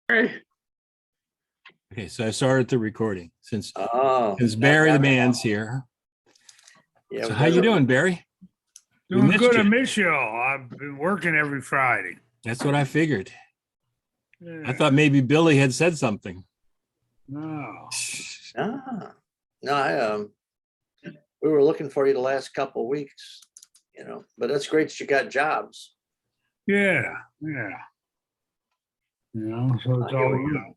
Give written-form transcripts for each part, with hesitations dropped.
Barry. Okay, so I started the recording since Oh, Barry the man's here. yeah. So we how got you a- doing, Barry? We Doing missed good. I you. miss y'all. I've been working every Friday. That's what I figured. Yeah. I thought maybe Billy had said something. No. Ah, no, we were looking for you the last couple of weeks, but that's great that you got jobs. Yeah. So it's all you.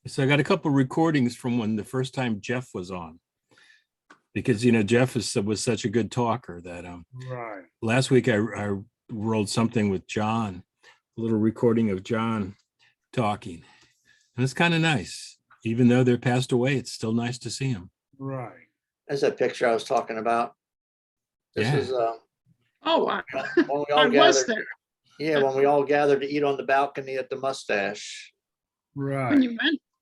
So I got a couple recordings from when the first time Jeff was on, because Jeff was such a good talker that Right. last week I rolled something with John, a little recording of John talking, and it's kind of nice. Even though they're passed away, it's still nice to see him. Right. That's that picture I was talking about. This Yeah. is Oh, wow. when we all I was gathered. there. Yeah, when we all gathered to eat on the balcony at the Mustache. Right.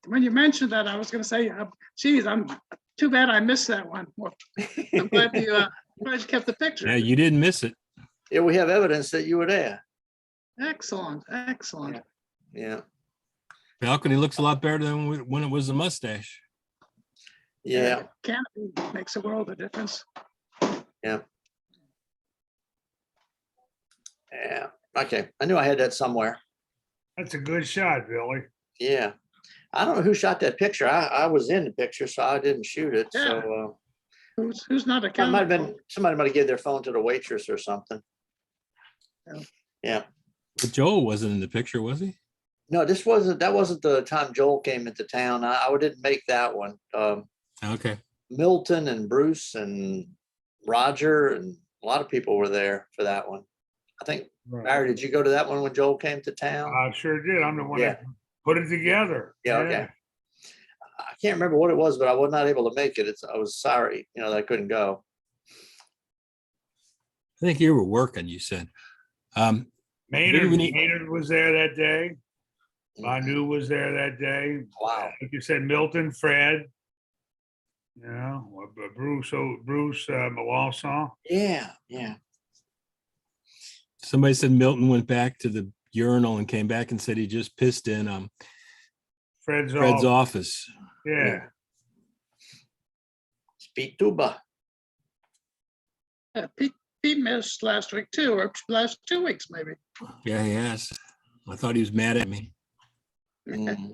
When you mentioned that, I was going to say, geez, I'm too bad I missed that one. Well, I'm glad you kept the picture. Yeah, you didn't miss it. Yeah, we have evidence that you were there. Excellent. Yeah, Balcony looks a lot better than when it was a mustache. yeah, Canopy makes a world of difference. yeah. Okay, I knew I had that somewhere. That's a good shot, Billy. Yeah, I don't know who shot that picture. I was in the picture, so I didn't shoot it. Yeah. So Who's not it might have accountable? been somebody might have given their phone to the waitress or something. Yeah. But Joel wasn't in the picture, was he? No, that wasn't the time Joel came into town. I didn't make that one. Okay. Milton and Bruce and Roger and a lot of people were there for that one. I think, Right. Barry, did you go to that one when Joel came to town? I sure did. I'm the one Yeah. that put it together. Yeah, okay. I can't remember what it was, but I was not able to make it. I was sorry, that I couldn't go. I think you were working, you said. Maynard, Maybe we need- Maynard was there that day. Manu was there that day. Wow. Like you said, Milton, Fred. Bruce Melanson. Yeah. Somebody said Milton went back to the urinal and came back and said he just pissed in Fred's office. Yeah. Speed tuba. Pete missed last week too, or last 2 weeks maybe. Yeah, he has. I thought he was mad at me. Mm.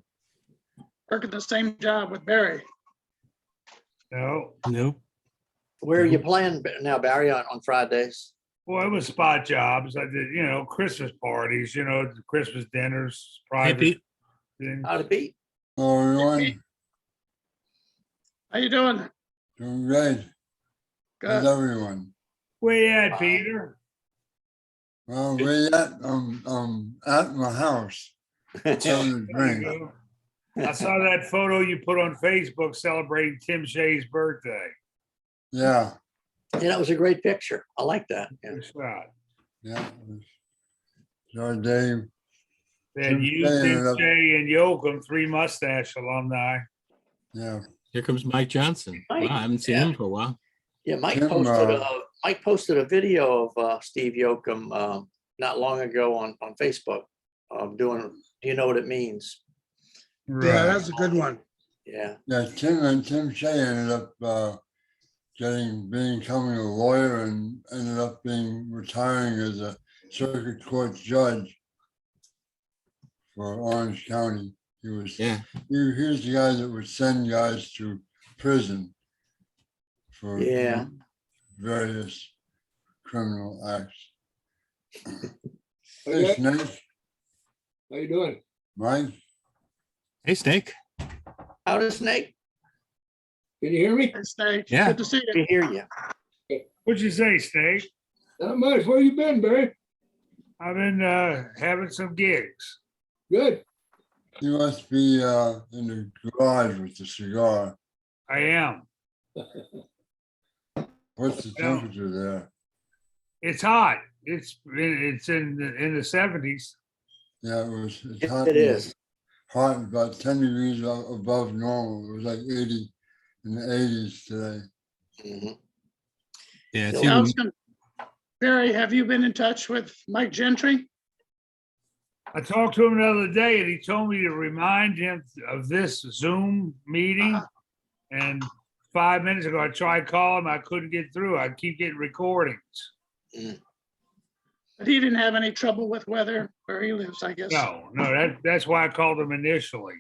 Working the same job with Barry. No. Nope. Where are you playing now, Barry, on Fridays? Well, it was spot jobs. I did, Christmas parties, Christmas dinners, Hey, private Pete. things. How'd it be? Oh, everyone, How you doing? doing great. How's Good. everyone? Where you at, Peter? Well, we at my house. Having a There you drink. go. I saw that photo you put on Facebook celebrating Tim Shea's birthday. Yeah, Yeah, that was a great picture. I like that. Yeah. Good shot. yeah. It was your day. Then Tim you, Shea Tim ended up- Shea, and Yoakum, 3 mustache alumni. Yeah, Here comes Mike Johnson. Mike, Wow, I haven't seen yeah. him for a while. Yeah, Mike Tim, posted a video of Steve Yoakum not long ago on Facebook doing. Do you know what it means? Yeah, that's a good one. Yeah. yeah. Tim Shea ended up becoming a lawyer and ended up retiring as a circuit court judge for Orange County. He was. Yeah. He was the guy that would send guys to prison for Yeah. various criminal acts. Hey, Okay. Snake, How you doing? Mike, Hey, Snake. How does Snake? Can you hear me? Hey, Snake. Yeah. Good to see you. We hear you. What'd you say, Snake? Not much. Where you been, Barry? I've been having some gigs. Good. you must be in the garage with the cigar. I am. What's the Yeah. temperature there? It's hot. It's in the 70s. Yeah, it's hot. It is. Hot, about 10 degrees above normal. It was like 80 in the 80s today. Mhm. Yeah, it's Yeah, even, Barry, have you been in touch with Mike Gentry? I talked to him the other day and he told me to remind him of this Zoom meeting. And 5 minutes ago, I tried calling, I couldn't get through. I keep getting recordings. But he didn't have any trouble with weather where he lives, I guess. No, that's why I called him initially.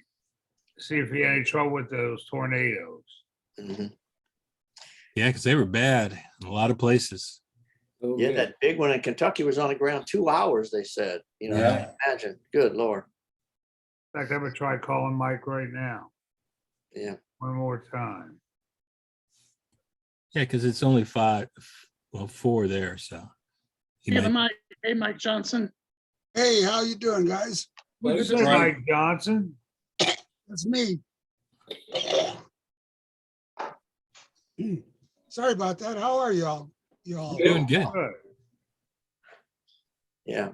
See if he had any trouble with those tornadoes. Mhm. Yeah, because they were bad in a lot of places. Oh, Yeah, man. that big one in Kentucky was on the ground 2 hours, they said, you know, Yeah. imagine, good Lord. In fact, I'm gonna try calling Mike right now, Yeah, one more time. Yeah, because it's only 4 there, so. he Hey, the might- Mike, hey, Mike Johnson. Hey, how you doing, guys? Well, Good it's to Hey, see you. Mike Johnson. That's me. Sorry about that. How are y'all? Y'all? Doing good. Good. yeah.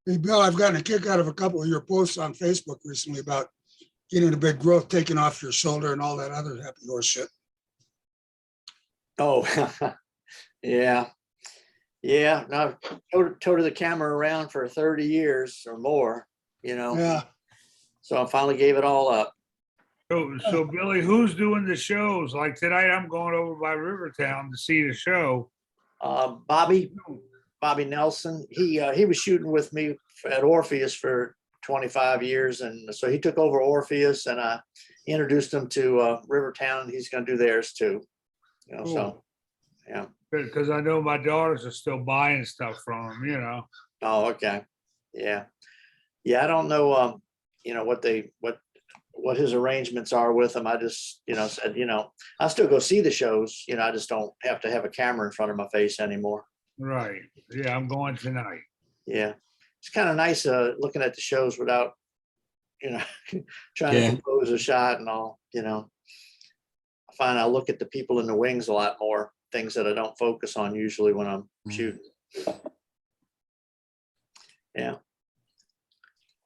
Hey, Bill, I've gotten a kick out of a couple of your posts on Facebook recently about getting a big growth taken off your shoulder and all that other happy horse shit. Oh, yeah. Yeah, no, I've toted the camera around for 30 years or more, you know, Yeah. so I finally gave it all up. So Billy, who's doing the shows? Like tonight, I'm going over by Rivertown to see the show. Bobby Nelson, he was shooting with me at Orpheus for 25 years. And so he took over Orpheus and I introduced him to Rivertown. He's going to do theirs too. You know, so, yeah. Because I know my daughters are still buying stuff from him, you know. Oh, okay. Yeah. Yeah. I don't know, you know, what his arrangements are with them. I just, you know, said, you know, I'll still go see the shows. You know, I just don't have to have a camera in front of my face anymore. Right. Yeah, I'm going tonight. Yeah. It's kind of nice looking at the shows without, you know, trying Yeah. to compose a shot and all, you know. I find I look at the people in the wings a lot more, things that I don't focus on usually when I'm shooting. Yeah.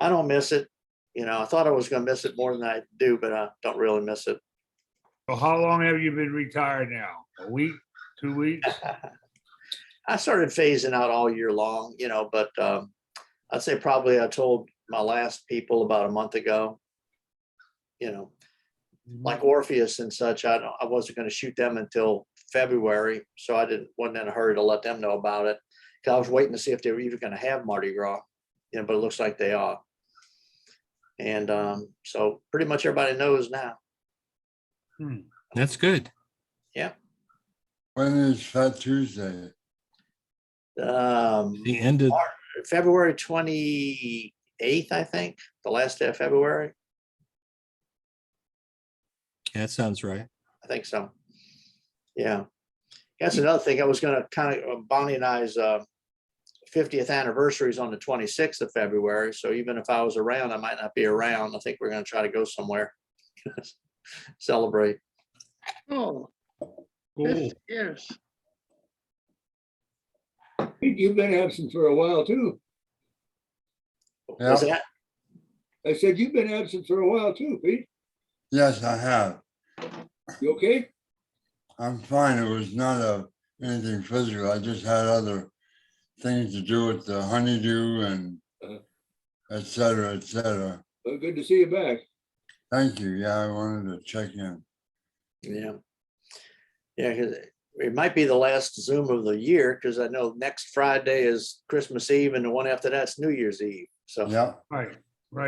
I don't miss it. You know, I thought I was going to miss it more than I do, but I don't really miss it. So how long have you been retired now? A week, 2 weeks? I started phasing out all year long, you know, but I'd say probably I told my last people about a month ago, you know, like Orpheus and such, I wasn't going to shoot them until February. So I wasn't in a hurry to let them know about it. Cause I was waiting to see if they were even going to have Mardi Gras, you know, but it looks like they are. And so pretty much everybody knows now. That's good. When is Fat Tuesday? The end of, February 28th, I think, the last day of February. that sounds right. I think so. Yeah. That's another thing. I was going to kind of Bonnie and I's 50th anniversary is on the 26th of February. So even if I was around, I might not be around. I think we're going to try to go somewhere. Celebrate. Oh, Cool. 50 years. Pete, you've been absent for a while too. Was Yeah. that? I said, you've been absent for a while too, Pete. Yes, I have. You okay? I'm fine. It was not anything physical. I just had other things to do with the honeydew and et cetera, et cetera. Well, good to see you back. Thank you. Yeah, I wanted to check in. Yeah. Yeah, 'cause it might be the last Zoom of the year because I know next Friday is Christmas Eve and the one after that's New Year's Eve. So, Yeah, Right.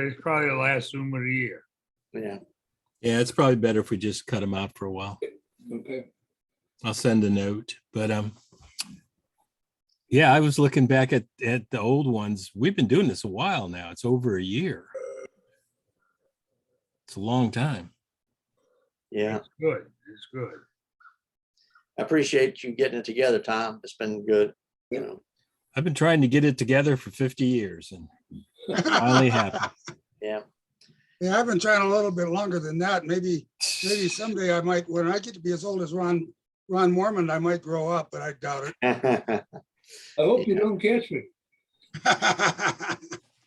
It's probably the last Zoom of the year. yeah. Yeah, it's probably better if we just cut them out for a while. Okay. I'll send a note, but yeah, I was looking back at the old ones. We've been doing this a while now. It's over a year. It's a long time. Yeah. It's good. It's good. I appreciate you getting it together, Tom. It's been good. You know, I've been trying to get it together for 50 years and finally happened. yeah. Yeah, I've been trying a little bit longer than that. Maybe someday I might, when I get to be as old as Ron Mormon, I might grow up, but I doubt it. I hope you don't catch me.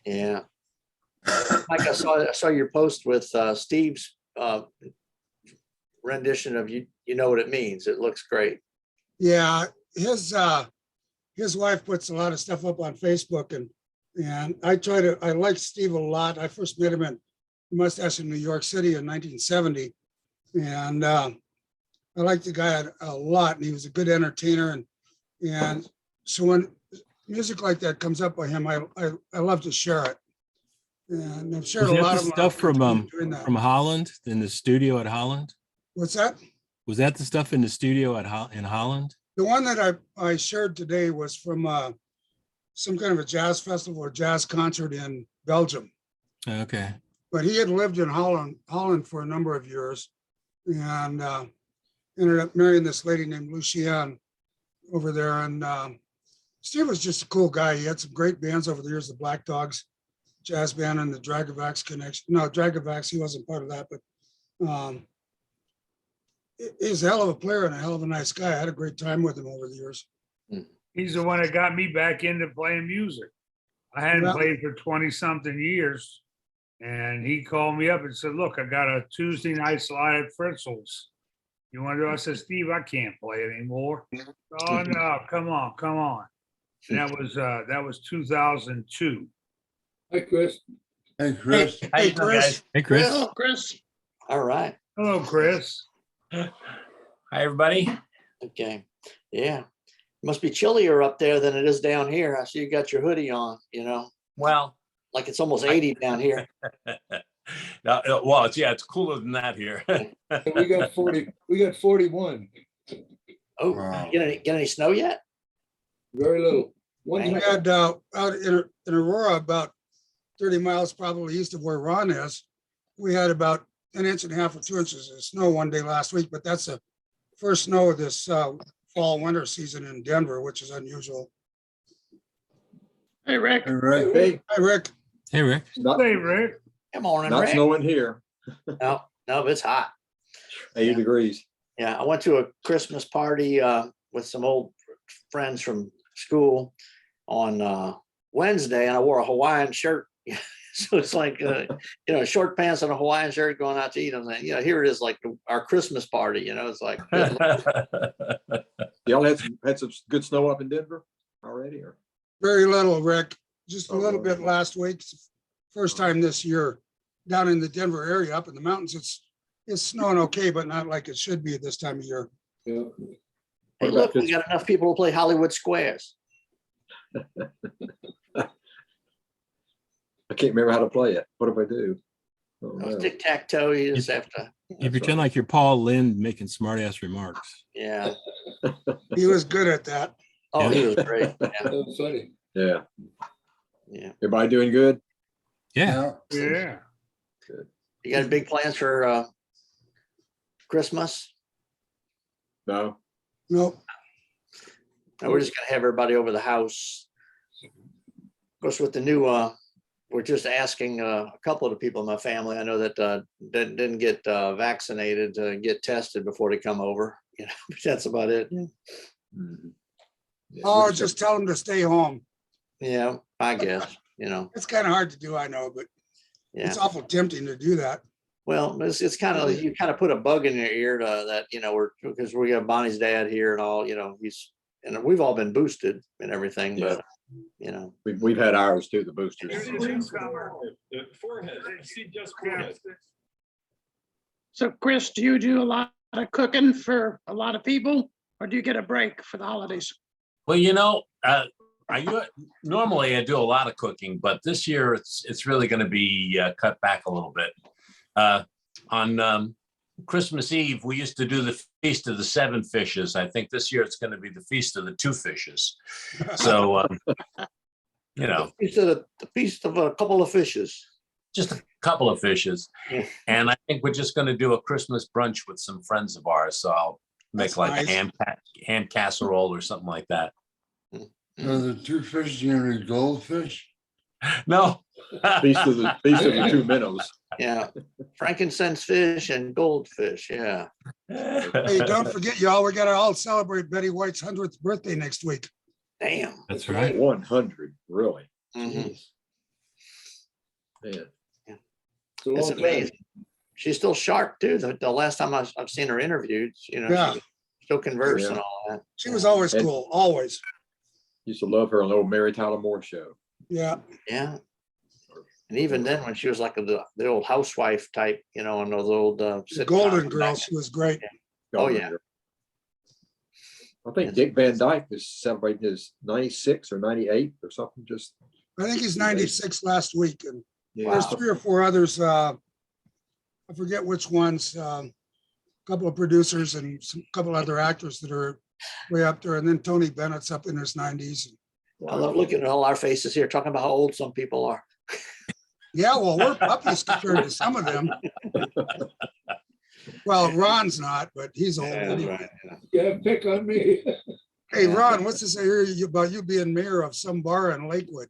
Yeah. Mike, I saw your post with Steve's rendition of you know what it means. It looks great. Yeah, his his wife puts a lot of stuff up on Facebook and I like Steve a lot. I first met him in Mustache in New York City in 1970. And I liked the guy a lot, and he was a good entertainer. And so when music like that comes up by him, I love to share it. And I've shared Was a that lot the of them. stuff from doing that. from Holland in the studio at Holland? What's that? Was that the stuff in the studio in Holland? The one that I shared today was from some kind of a jazz festival or jazz concert in Belgium. Okay. But he had lived in Holland for a number of years, and ended up marrying this lady named Lucienne over there. And Steve was just a cool guy. He had some great bands over the years, the Black Dogs Jazz Band and the Dragovax Connection. No, Dragovax, he wasn't part of that, but he's a hell of a player and a hell of a nice guy. I had a great time with him over the years. He's the one that got me back into playing music. I hadn't Yeah. played for 20-something years. And he called me up and said, look, I got a Tuesday night slide at Fritzl's. You want to do it? I said, Steve, I can't play anymore. Oh, no, come on. And that was 2002. Hi, Chris. Hey, Chris. How you doing, guys? Hey, Chris. Hello, Chris. All right. Hello, Chris. Hi, everybody. Okay. Yeah. Must be chillier up there than it is down here. I see you got your hoodie on, Well, like it's almost 80 down here. well, it's cooler than that here. And we got 40, we got 41, Oh, Wow. get any snow yet? very little. One Dang. We time, had out in Aurora, about 30 miles probably east of where Ron is, we had about 1.5 inches or 2 inches of snow one day last week, but that's the first snow of this fall winter season in Denver, which is unusual. Hey, Rick. Hey, Rick. Hey, Hi, Rick. Hey, Rick. not, Hey, Rick. Come on, not Rick. snowing here, No, it's hot. 80 Yeah. degrees. Yeah, I went to a Christmas party with some old friends from school on Wednesday, and I wore a Hawaiian shirt. So it's like, short pants and a Hawaiian shirt going out to eat. I'm like, here it is, like our Christmas party. It's like, Y'all had some good snow up in Denver already, or? Very little, Rick. Just a Oh, little really? bit last week. It's the first time this year down in the Denver area, up in the mountains. It's snowing okay, but not like it should be at this time of year. yeah. hey, look, we got enough people to play Hollywood Squares. I can't remember how to play it. What if I do? Oh, no. Tic-tac-toe, you just have to, You That's pretend right. like you're Paul Lynde making smart ass remarks. yeah. He was good at that. Oh, he was great. Yeah, That was funny. Yeah. yeah. Everybody doing good? Yeah. Yeah. You got big plans for Christmas? No. Nope. No, we're just gonna have everybody over the house. Of course, with the new, we're just asking a couple of the people in my family, I know that didn't get vaccinated to get tested before they come over. But that's about it. Mhm. Yeah, Oh, we're just tell him to stay home. Yeah, I guess, It's kind of hard to do, I know, but yeah. it's awful tempting to do that. Well, it's kind of, you kind of put a bug in your ear to that, because we have Bonnie's dad here and all, and we've all been boosted and everything, but, We've had ours too, the boosters. So Chris, do you do a lot of cooking for a lot of people, or do you get a break for the holidays? Well, normally I do a lot of cooking, but this year it's really going to be cut back a little bit. On Christmas Eve, we used to do the Feast of the Seven Fishes. I think this year it's going to be the Feast of the Two Fishes. So, the feast of a couple of fishes. just a couple of fishes. Yeah. And I think we're just going to do a Christmas brunch with some friends of ours. So I'll make That's like nice. a ham casserole or something like that. So the two fish gonna be goldfish? No. Feast of the two minnows. Yeah, frankincense fish and goldfish. Yeah. Hey, don't forget, y'all, we gotta all celebrate Betty White's 100th birthday next week. Damn. That's right. 100, really. Mhm. Man. It's a It's long time. amazing. She's still sharp too. The last time I've seen her interviewed, Yeah. she still converse Yeah. and all that. She was always And- cool, always. Used to love her on the old Mary Tyler Moore show. Yeah, Yeah. And even then, when she was like the old housewife type, you know, on those old the sitcoms Golden back Girls, she was great. Oh, yeah. I think Dick Van Dyke is celebrating his 96 or 98 or something, just, I think he's 96 last week, and yeah. there's 3 or 4 others. I forget which ones. A couple of producers and some couple other actors that are way up there, and then Tony Bennett's up in his 90s. I love looking at all our faces here, talking about how old some people are. Yeah, well, we're puppies compared to some of them. Well, Ron's not, but he's old. Yeah, that's anyway. right, yeah. Yeah, pick on me. Hey, Ron, what's this I hear you about you being mayor of some bar in Lakewood?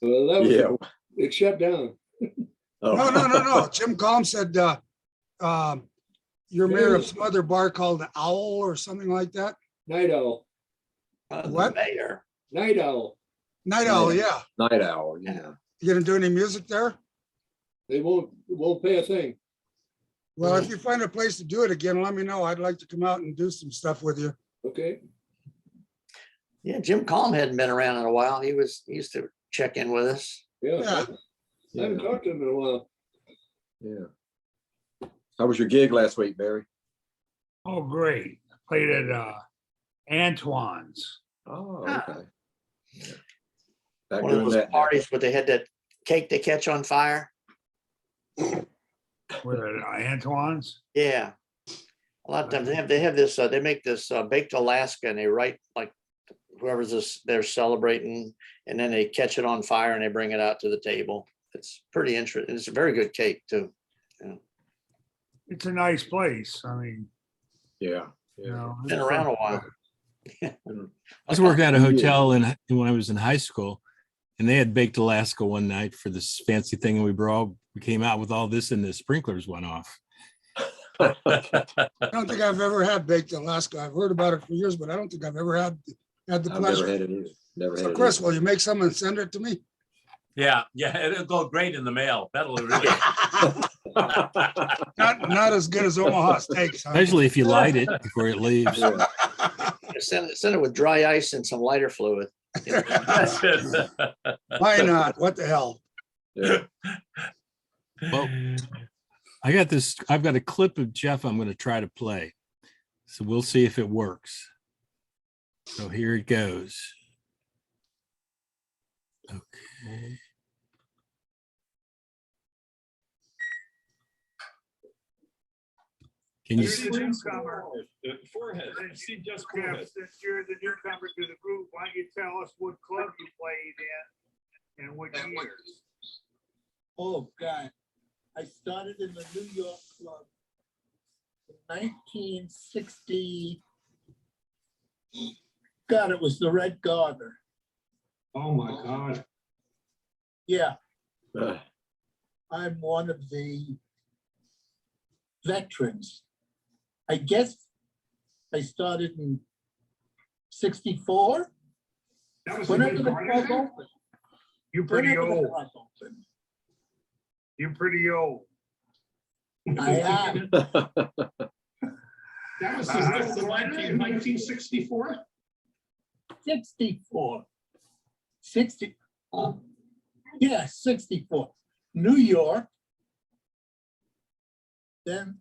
Well, that was, Yeah. it shut down. Oh. No. Jim Calm said you're mayor of some other bar called the Owl or something like that. Night owl, The What? mayor. night owl. Night Owl, yeah. Night Owl, yeah. You gonna do any music there? They won't pay a thing. Well, if you find a place to do it again, let me know. I'd like to come out and do some stuff with you. Okay. Yeah, Jim Calm hadn't been around in a while. He used to check in with us. Yeah. Yeah. I haven't talked to him in a while. Yeah. How was your gig last week, Barry? Oh, great. Played at Antoine's. Oh, Ah. okay. Yeah. Back One of doing those that now. parties where they had that cake they catch on fire. Where at Antoine's? Yeah. A lot of times they have this, they make this baked Alaska and they write like whoever's this, they're celebrating, and then they catch it on fire and they bring it out to the table. It's pretty interesting. It's a very good cake too. It's a nice place. I mean, Yeah. you know. Been around a while. I was working at a hotel when I was in high school, and they had baked Alaska one night for this fancy thing, and we came out with all this, and the sprinklers went off. I don't think I've ever had baked Alaska. I've heard about it for years, but I don't think I've ever had the I've never pleasure. had it either. Never So had it Chris, either. will you make some and send it to me? Yeah, it'll go great in the mail. That'll really. Not as good as Omaha steaks. huh? Especially if you light it before it leaves. Yeah. Send it with dry ice and some lighter fluid. That's it. Why not? What the hell? Yeah. Well, I've got a clip of Jeff I'm going to try to play. So we'll see if it works. So here it goes. Okay. Can you? You're the newcomer. Forehead. See just Jeff, forehead. since you're the newcomer to the group, why don't you tell us what club you played in and what years? Oh, God. I started in the New York Club in 1960. God, it was the Red Garter. Oh, my God. Yeah, Uh, I'm one of the veterans. I guess I started in 64. That was Whenever the the Red club Garter? opened. You're pretty Whenever the old. club opened. You're pretty old. I am. That was the Garter in 1964? 64. 60. Yeah, 64. New York. Then,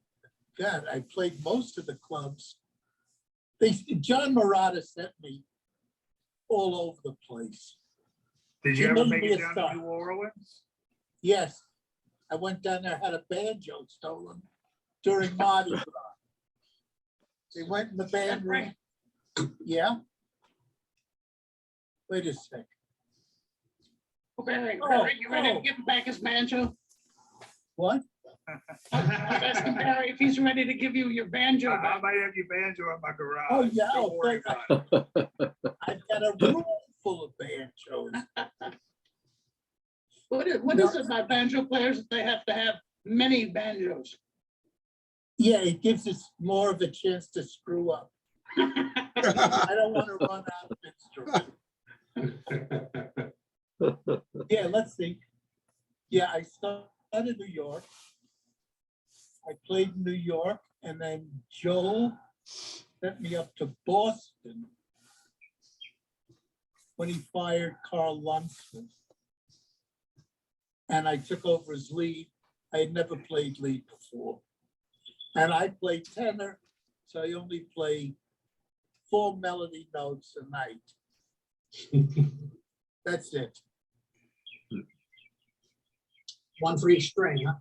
God, I played most of the clubs. John Murata sent me all over the place. Did you He ever made make me it a down star. to New Orleans? Yes, I went down there, had a banjo stolen during Mardi Gras. They went in the band room. Yeah. Wait a sec. Barry, Oh, Barry, you ready to oh. give him back his banjo? What? I was asking Barry if he's ready to give you your banjo I back. might have your banjo in my garage. Oh, yeah. Don't Oh, worry thank about it. I've got a room full of banjos. What is it about banjo players that they have to have many banjos? Yeah, it gives us more of a chance to screw up. I don't want to run out of instruments. Yeah, let's see. Yeah, I started in New York. I played in New York, and then Joe sent me up to Boston. when he fired Carl Lunsford. And I took over his lead. I had never played lead before. And I play tenor, so I only play 4 melody notes a night. That's it. One for each string, huh?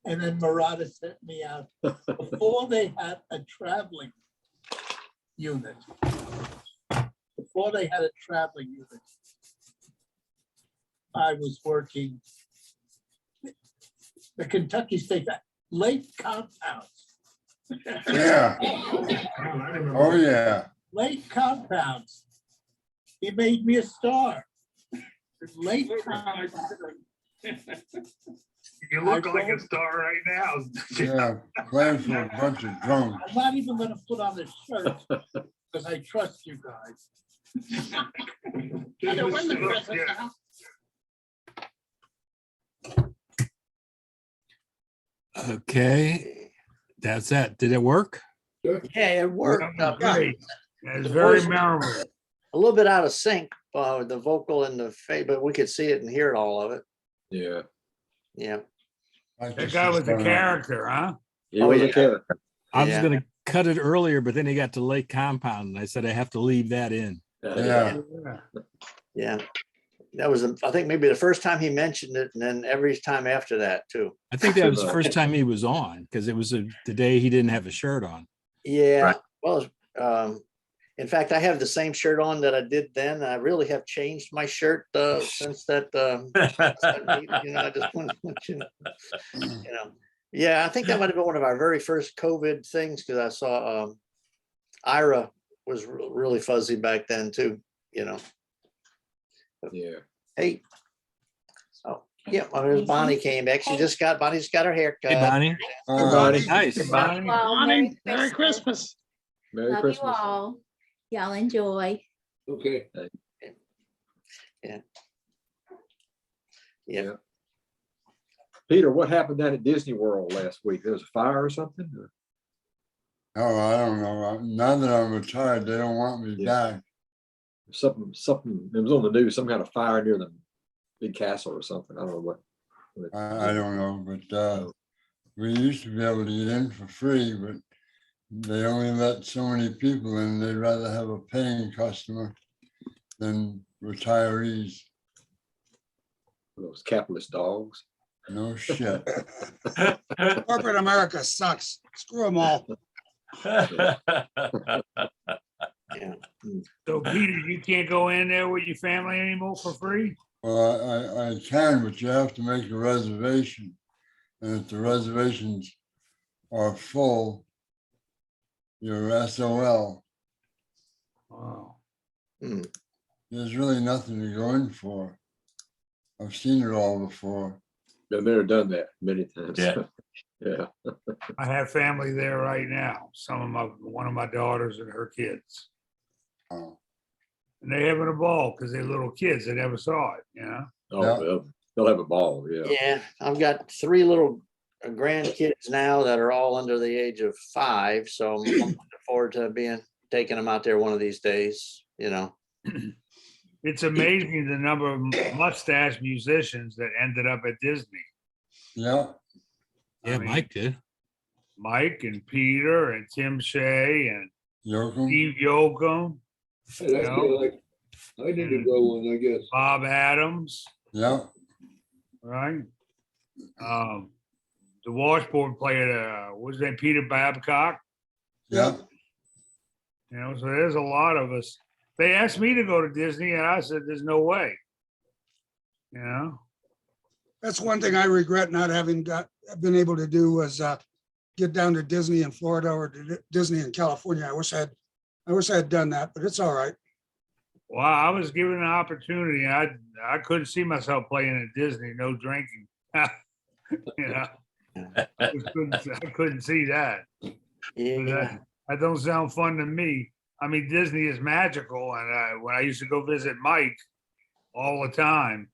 And then Murata sent me out before they had a traveling unit. Before they had a traveling unit, I was working the Kentucky State Lake Compounds. Yeah, I remember. oh, yeah. Lake Compounds. He made me a star. Lake Compounds. You look like a star right now. Yeah, playing for a bunch of drunks. I'm not even gonna put on a shirt because I trust you guys. Either win the Yeah. Christmas, huh? Okay, that's that. Did it work? Yeah, it worked. Great. It's The very voice- memorable. A little bit out of sync, the vocal and the face, but we could see it and hear all of it. Yeah. Yeah. That guy was a character, huh? He Oh, was yeah. a character. I was Yeah. gonna cut it earlier, but then he got to Lake Compound and I said, I have to leave that in. Yeah, Yeah. Yeah. That was, I think maybe the first time he mentioned it, and then every time after that too. I think that was the first time he was on because it was the day he didn't have a shirt on. Yeah, Right. well, in fact, I have the same shirt on that I did then. I really have changed my shirt since that. You know, I just want you know. Yeah, I think that might have been one of our very first COVID things because I saw Ira was really fuzzy back then too. You know. Yeah. Hey. Oh yeah, well, there's Bonnie came back. Bonnie just got her hair cut. Hey, Bonnie. Bonnie. Nice. Bonnie. Well, Bonnie, Merry Christmas. Merry Love Christmas. you all. Y'all enjoy. Okay. Yeah. Peter, what happened down at Disney World last week? There was a fire or something? Or- oh, I don't know. Now that I'm retired, they don't want me Yeah. back. Something, it was on the news, some kind of fire near the big castle or something. I don't know what. I don't know, but we used to be able to get in for free, but they only let so many people in. They'd rather have a paying customer than retirees. Those capitalist dogs. No shit. Corporate America sucks. Screw them all. Yeah. So Peter, you can't go in there with your family anymore for free? Well, I can, but you have to make a reservation. And if the reservations are full, you're SOL. Wow. There's really nothing to go in for. I've seen it all before. Been there, done that many times. Yeah. Yeah. I have family there right now. One of my daughters and her kids. Oh, And they having a ball because they're little kids. They never saw it, you know? Oh, Yeah. they'll have a ball. Yeah. Yeah, I've got 3 little grandkids now that are all under the age of 5. So I'm looking forward to taking them out there one of these days, you know. It's amazing the number of mustache musicians that ended up at Disney. yeah. Yeah, I mean, Mike did. Mike and Peter and Tim Shea and Yoakum. Steve Yoakum, Hey, that's good. Like, I need to go one, I guess. Bob Adams, Yeah. right? The washboard player, what was his name, Peter Babcock, Yeah. you know, so there's a lot of us. They asked me to go to Disney and I said, there's no way. You know, That's one thing I regret not having been able to do was get down to Disney in Florida or to Disney in California. I wish I had done that, but it's all right. well, I was given an opportunity. I couldn't see myself playing at Disney, no drinking. You know, I couldn't see that. Yeah. That don't sound fun to me. I mean, Disney is magical, and when I used to go visit Mike all the time,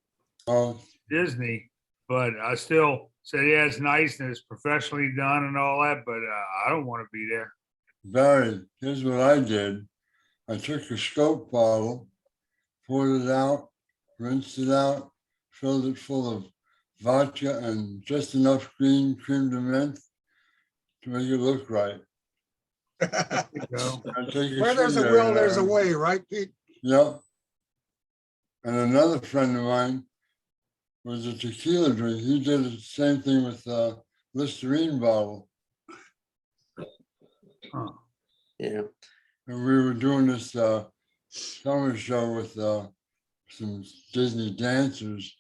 Oh, Disney, but I still said, yeah, it's nice and it's professionally done and all that, but I don't want to be there. Barry, here's what I did. I took a scope bottle poured it out, rinsed it out, filled it full of vodka and just enough green creme de menthe to make it look right. Go. I take a Where there's a sugar will, in there's a there. way, right, Pete? Yep. And another friend of mine was a tequila drink. He did the same thing with a Listerine bottle. Huh. Yeah. And we were doing this summer show with some Disney dancers,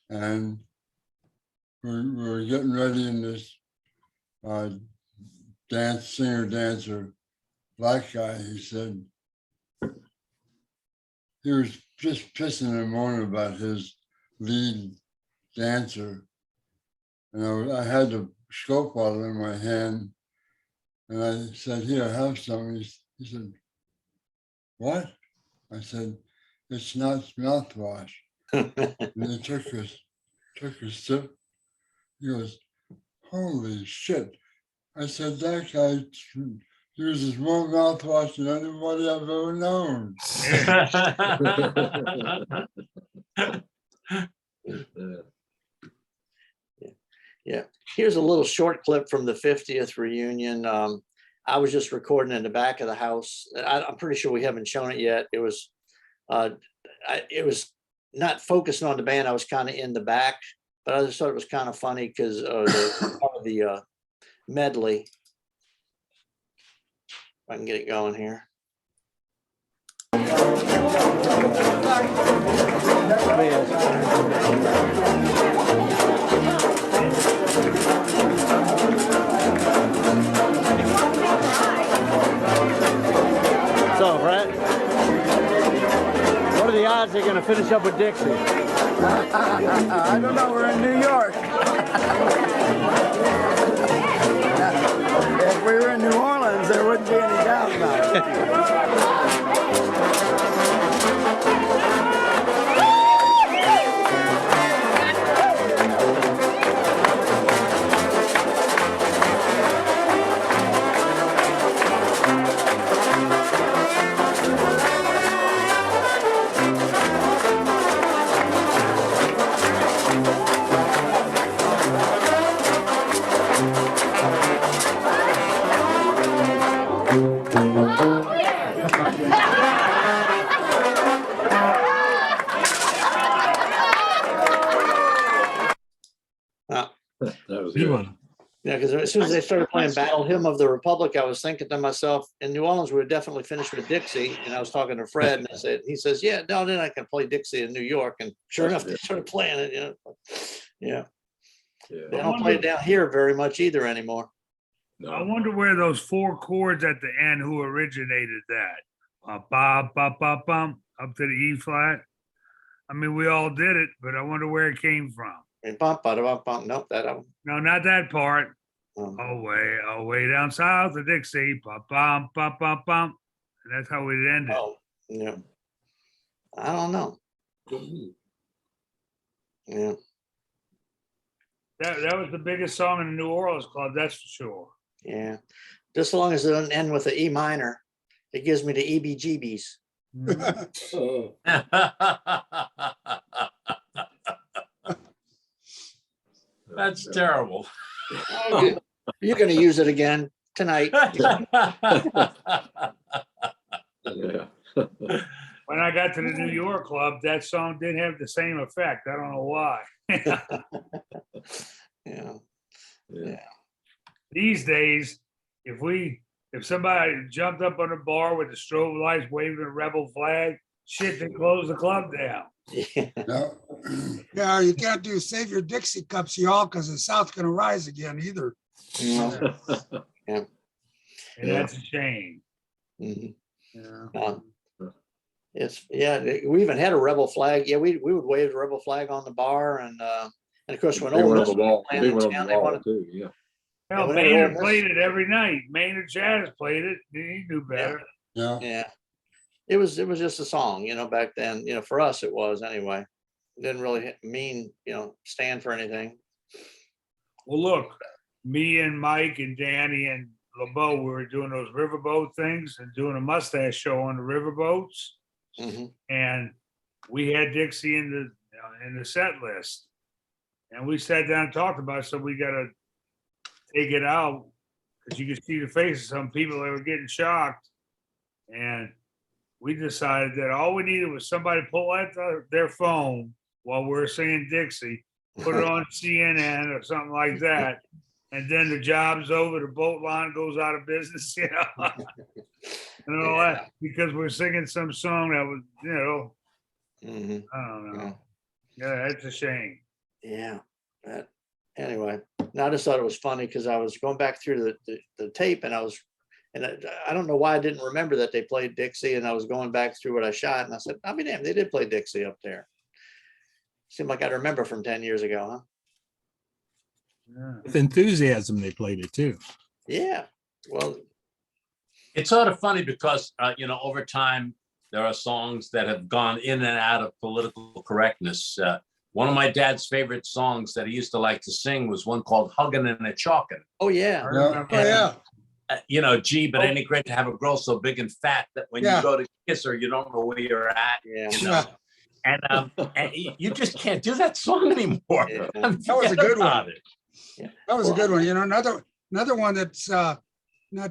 and we were getting ready in this singer-dancer black guy. He said he was just pissing and moaning about his lead dancer. And I had the scope bottle in my hand, and I said, "Here, have some." He said, "What?" I said, "It's not mouthwash." And he took a sip. He goes, "Holy shit." I said, "That guy uses more mouthwash than anybody I've ever known." Yeah. Here's a little short clip from the 50th reunion. I was just recording in the back of the house. I'm pretty sure we haven't shown it yet. It was not focusing on the band. I was kind of in the back, but I just thought it was kind of funny because the medley. If I can get it going here. So, Brett, what are the odds they're going to finish up with Dixie? I don't know. We're in New York. If we were in New Orleans, there wouldn't be any doubt about it. That was Good good. one. Yeah, because as soon as they started playing Battle Hymn of the Republic, I was thinking to myself, in New Orleans, we would definitely finish with Dixie. And I was talking to Fred, and he says, "Yeah, no, then I can play Dixie in New York." And sure enough, they started playing it. Yeah. They don't play it down here very much either anymore. I wonder where those 4 chords at the end, who originated that? Ba ba ba bum up to the E flat. I mean, we all did it, but I wonder where it came from. And bump, bada, bump, bump. Nope, that No, not that part. um, Oh, way down south of Dixie. Ba bum bum bum bum. And that's how it ended. oh, yeah. I don't know. Yeah. That was the biggest song in the New Orleans club, that's for sure. Yeah. Just as long as it doesn't end with an E minor, it gives me the EBGBs. Oh, That's terrible. Okay. You're going to use it again tonight. Yeah. When I got to the New York club, that song didn't have the same effect. I don't know why. Yeah. These days, if somebody jumped up on the bar with the strobe lights waving a rebel flag, shit, they close the club down. Yeah. Yeah, you can't do Save Your Dixie Cups, y'all, because the South's gonna rise again either. Yeah. And that's a shame. Mhm. Yeah. We even had a rebel flag. Yeah, we would wave the rebel flag on the bar, and of course when They Ole went on Miss the wall. was playing They in went on town, the they wall wanted. too, yeah. Hell, whenever Maynard Ole Miss- played it every night. Maynard Jazz played it. He knew better. Yeah. Yeah, it was just a song, back then. For us it was anyway. It didn't really mean stand for anything. Well, look, me and Mike and Danny and LeBeau, we were doing those riverboat things and doing a mustache show on the riverboats. Mhm. And we had Dixie in the set list. And we sat down and talked about it, so we gotta take it out, because you could see the faces of some people that were getting shocked. And we decided that all we needed was somebody to pull out their phone while we were singing Dixie, put it on CNN or something like that, and then the job's over, the boat line goes out of business, you know? And all that, because we're singing some song that was, you know, Mhm. I don't know. Yeah, it's a shame. Yeah, but anyway, no, I just thought it was funny because I was going back through the tape and I don't know why I didn't remember that they played Dixie, and I was going back through what I shot and I said, I mean, damn, they did play Dixie up there. Seemed like I remember from 10 years ago, huh? Yeah. With enthusiasm, they played it too. Yeah, well, It's sort of funny because, over time, there are songs that have gone in and out of political correctness. One of my dad's favorite songs that he used to like to sing was one called Huggin' and a Chalkin'. oh yeah, I remember Oh, yeah. Gee, but ain't it great to have a girl so big and fat that when Yeah. you go to kiss her, you don't know where you're at. yeah. You know? And you just can't do that song anymore. Yeah. I mean, That was a forget good one. about it. That was a good one. You know, another one that's not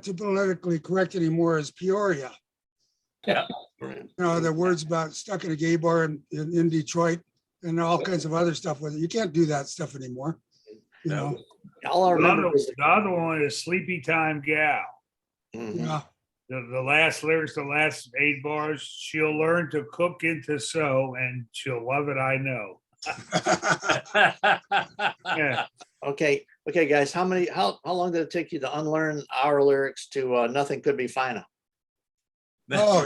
too politically correct anymore is Peoria. Yeah. You know, the words about stuck in a gay bar in Detroit and all kinds of other stuff with it. You can't do that stuff anymore. You know, All I remember was the other one is Sleepy Time Gal. Mhm. yeah. The last lyrics, the last 8 bars, she'll learn to cook and to sew, and she'll love it, I know. Yeah. Okay, guys, how long did it take you to unlearn our lyrics to Nothing Could Be Finer? Oh,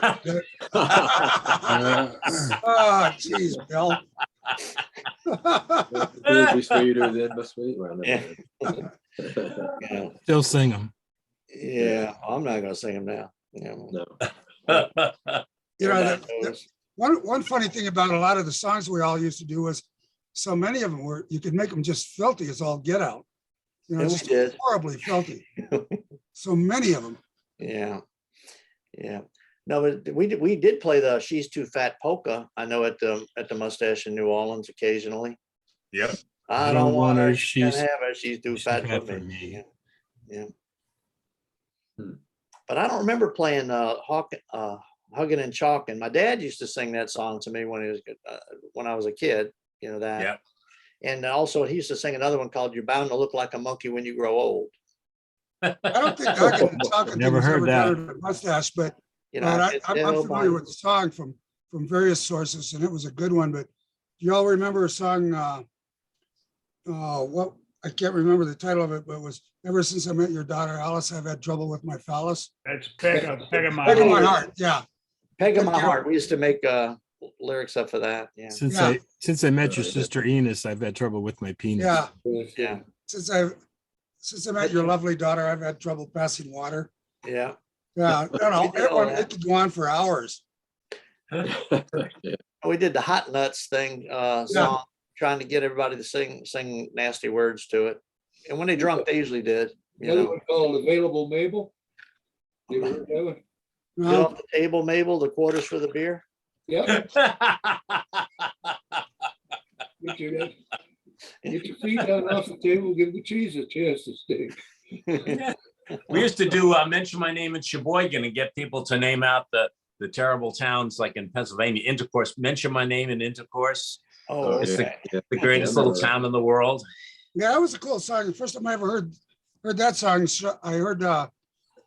oh, geez, Bill. Be sweeter than the sweet one. Yeah. Yeah, Still sing them. yeah, I'm not gonna sing them now. Yeah. No. You know, Everybody the- knows. one funny thing about a lot of the songs we all used to do was so many of them were, you could make them just filthy as all get out. You know, Yeah, we just did. horribly filthy. So many of them. Yeah, yeah. No, but we did play the She's Too Fat polka. I know at the Mustache in New Orleans occasionally. Yep. I don't want her. She's have her. She's too fat for me. Yeah. Yeah. Hmm. But I don't remember playing Hugging and Chalking. My dad used to sing that song to me when I was a kid. You know that. Yeah. And also he used to sing another one called "You're Bound to Look Like a Monkey When You Grow Old." I don't think Hugging and Talking Never was heard ever that. done with a Mustache, but You know, but it's I'm still familiar mine. with the song from various sources, and it was a good one. But do you all remember a song? What I can't remember the title of it, but it was "Ever Since I Met Your Daughter Alice, I've Had Trouble with My Phallus." That's Peg of My Peg in my Heart. heart, yeah. Peg in My Heart. We used to make lyrics up for that. Yeah. Since I met your sister Enos, I've had trouble with my penis. Yeah. Yeah. Since I met your lovely daughter, I've had trouble passing water. Yeah. Yeah, no, We did all it that. could go on for hours. We did the Hot Nuts thing song, trying to get everybody to sing nasty words to it. And when they drunk, they usually did. You Another know, one called Available Mabel. You ever heard that one? get off the table, Mabel. The quarters for the beer. Yep. Get your feet down off the table, give the cheese a chance to stick. We used to do Mention My Name in Sheboygan and get people to name out the terrible towns like in Pennsylvania. Intercourse, Mention My Name in Intercourse. Oh, It's okay. the greatest little town in the world. Yeah, that was a cool song. The first time I ever heard that song, I heard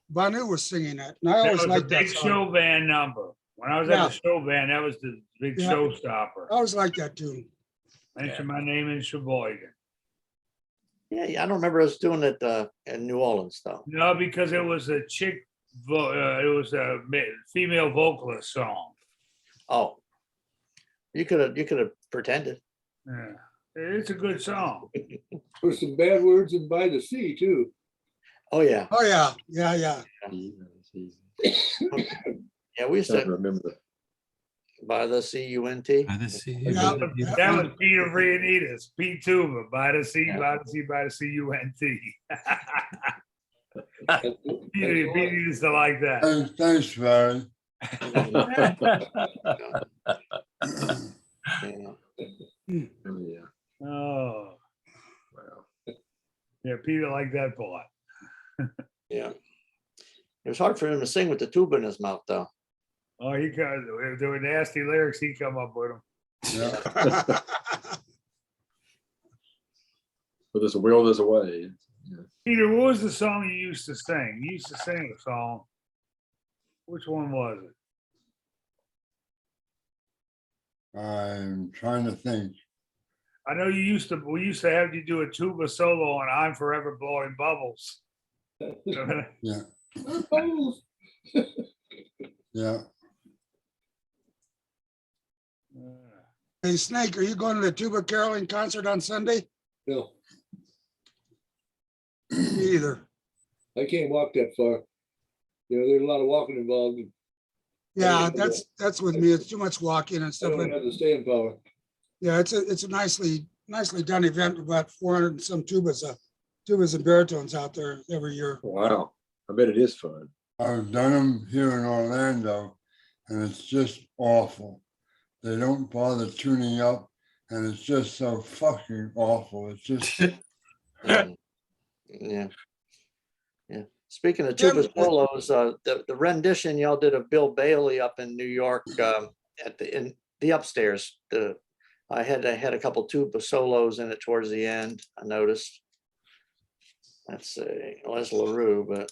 Banu was singing it, and I That always was a liked that big song. show band number. When I was Yeah. at the show band, that was the big Yeah. showstopper. I always liked that tune. Mention My Name in Sheboygan. Yeah, I don't remember us doing it in New Orleans though. No, because it was a chick, it was a female vocalist song. Oh, you could have pretended. Yeah, it's a good song. There's some bad words in By the Sea too. Oh yeah, Oh, yeah, yeah, yeah. yeah. We used I don't to remember. By the CUNT. By the sea. Yeah. That was Peter Vrianides, Pete Tuba, by the sea, by the sea, by the CUNT. Peter used to like that. Thanks, Barry. Peter liked that part. Yeah. It was hard for him to sing with the tuba in his mouth, though. Oh, he got, if there were nasty lyrics, he'd come up with them. Yeah. But there's a will, there's a way. Peter, what was the song you used to sing? You used to sing a song. Which one was it? I'm trying to think. I know we used to have you do a tuba solo on I'm Forever Blowing Bubbles. Yeah. Yeah. Hey, Snake, are you going to the tuba caroling concert on Sunday? No, Me either. I can't walk that far. You know, there's a lot of walking involved. And Yeah, that's with me. It's too much walking and I stuff. don't have the staying power. Yeah, it's a nicely done event. About 400 and some tubas and baritones out there every year. Wow, I bet it is fun. I've done them here in Orlando, and it's just awful. They don't bother tuning up, and it's just so fucking awful. It's just Yeah. Yeah. Speaking of tuba solos, the rendition y'all did of Bill Bailey up in New York in the upstairs. I had a couple tuba solos in it towards the end. I noticed. Let's see, Les LaRue, but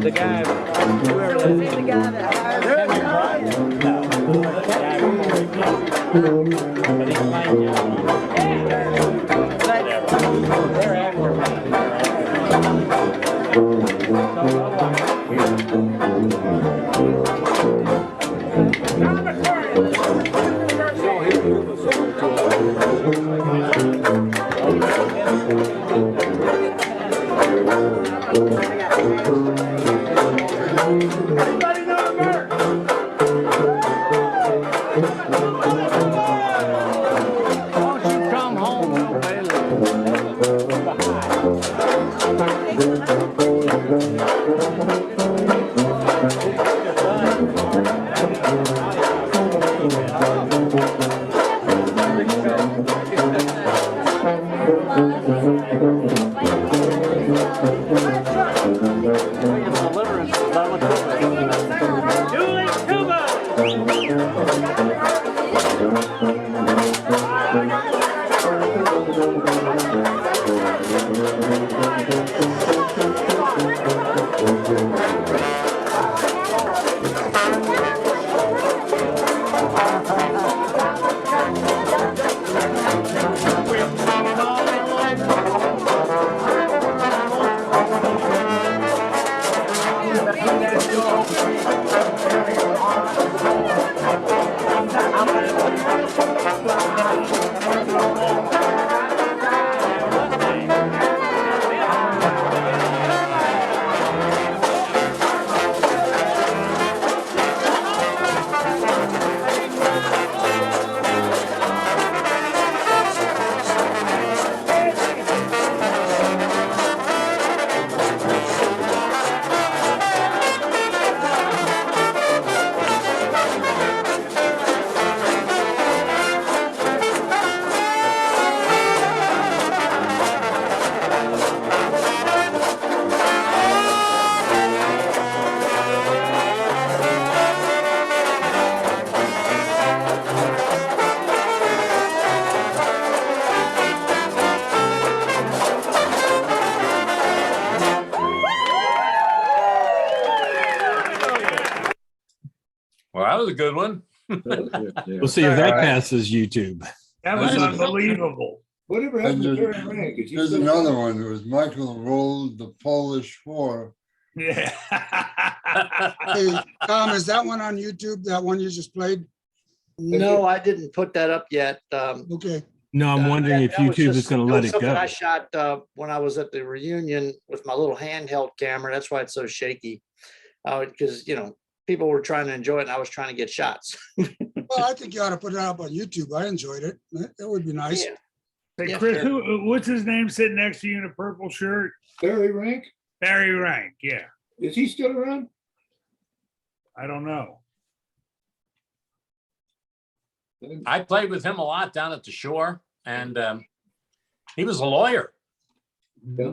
The guy, whoever it is. The guy that hired him. No. But he's fine, they're after Everybody know the mark. Won't you come home, Bill Bailey? Behind. was a good one. We'll see if that passes YouTube. That was Nice. unbelievable. Whatever happened to And Barry Rank? Is he There's still another around? one. It was Michael Rolled the Polish War. Yeah. Hey, Tom, is that one on YouTube? That one you just played? No, I didn't put that up yet. Okay. No, I'm wondering if That was YouTube is just- going to that let was it something go. I shot when I was at the reunion with my little handheld camera. That's why it's so shaky. Because, people were trying to enjoy it and I was trying to get shots. Well, I think you ought to put it up on YouTube. I enjoyed it. That would be nice. Yeah. Hey, Yeah, Chris, sure. what's his name sitting next to you in a purple shirt? Barry Rank? Barry Rank, yeah. Is he still around? I don't know. I played with him a lot down at the shore, and he was a lawyer. Yeah.